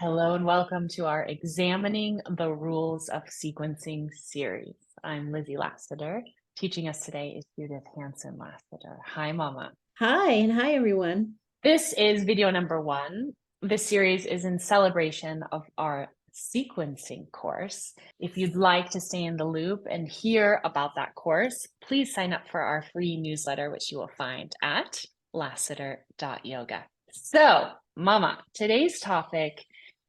Hello and welcome to our Examining the Rules of Sequencing series. I'm Lizzie Lassiter. Teaching us today is Judith Hanson Lassiter. Hi, Mama. Hi, and hi, everyone. This is video number 1. This series is in celebration of our sequencing course. If you'd like to stay in the loop and hear about that course, please sign up for our free newsletter, which you will find at lassiter.yoga. So, Mama, today's topic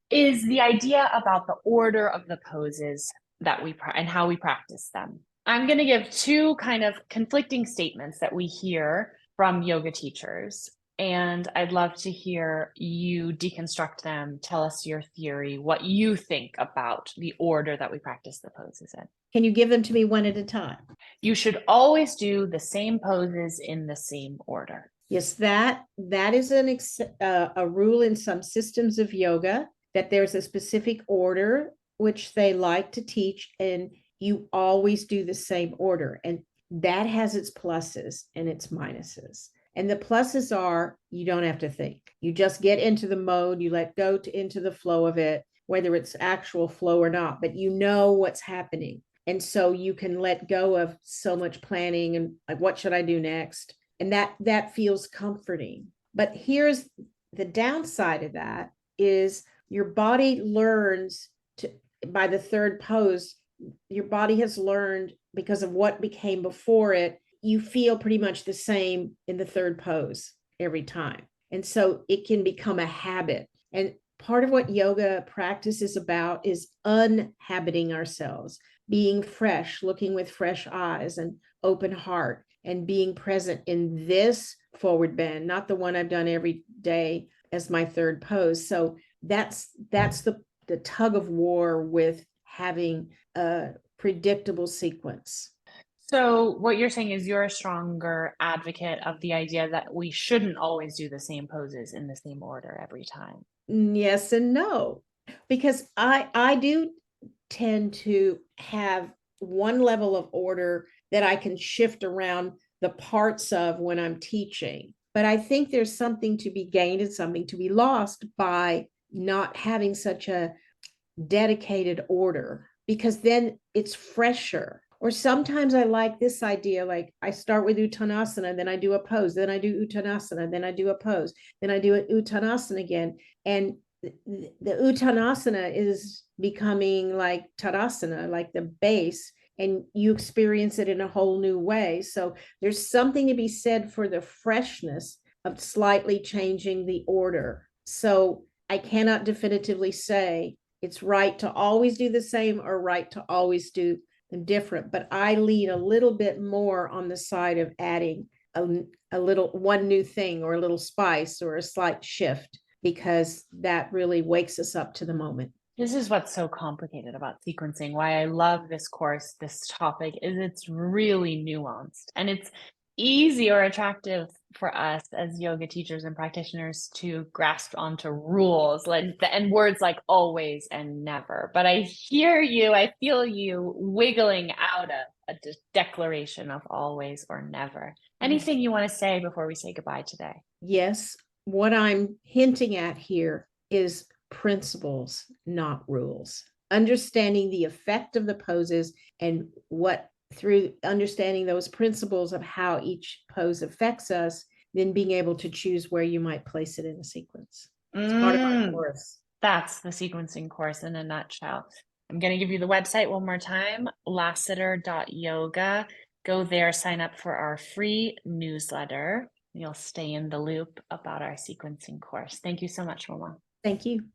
is the idea about the order of the poses that and how we practice them. I'm going to give two kind of conflicting statements that we hear from yoga teachers, and I'd love to hear you deconstruct them. Tell us your theory, what you think about the order that we practice the poses in. Can you give them to me one at a time? You should always do the same poses in the same order. Yes, that is a rule in some systems of yoga, that there's a specific order which they like to teach, and you always do the same order. And that has its pluses and its minuses. And the pluses are you don't have to think. You just get into the mode, you let go into the flow of it, whether it's actual flow or not, but you know what's happening. And so you can let go of so much planning and like, what should I do next? And that feels comforting. But here's the downside of that is your body learns to, by the third pose, your body has learned because of what became before it, you feel pretty much the same in the third pose every time. And so it can become a habit. And part of what yoga practice is about is unhabiting ourselves, being fresh, looking with fresh eyes and open heart, and being present in this forward bend, not the one I've done every day as my third pose. So that's the tug of war with having a predictable sequence. So what you're saying is you're a stronger advocate of the idea that we shouldn't always do the same poses in the same order every time. Yes and no, because I do tend to have one level of order that I can shift around the parts of when I'm teaching. But I think there's something to be gained and something to be lost by not having such a dedicated order, because then it's fresher. Or sometimes I like this idea, like I start with Uttanasana, then I do a pose, then I do Uttanasana, then I do a pose, then I do an Uttanasana again. And the Uttanasana is becoming like Tadasana, like the base, and you experience it in a whole new way. So there's something to be said for the freshness of slightly changing the order. So I cannot definitively say it's right to always do the same or right to always do them different, but I lean a little bit more on the side of adding a little one new thing or a little spice or a slight shift, because that really wakes us up to the moment. This is what's so complicated about sequencing. Why I love this course, this topic, is it's really nuanced, and it's easy or attractive for us as yoga teachers and practitioners to grasp onto rules and words like always and never. But I hear you, I feel you wiggling out a declaration of always or never. Anything you want to say before we say goodbye today? Yes, what I'm hinting at here is principles, not rules. Understanding the effect of the poses, and what through understanding those principles of how each pose affects us, then being able to choose where you might place it in a sequence. It's part of our course. That's the sequencing course in a nutshell. I'm going to give you the website one more time, lassiter.yoga. Go there, sign up for our free newsletter. You'll stay in the loop about our sequencing course. Thank you so much, Mama. Thank you.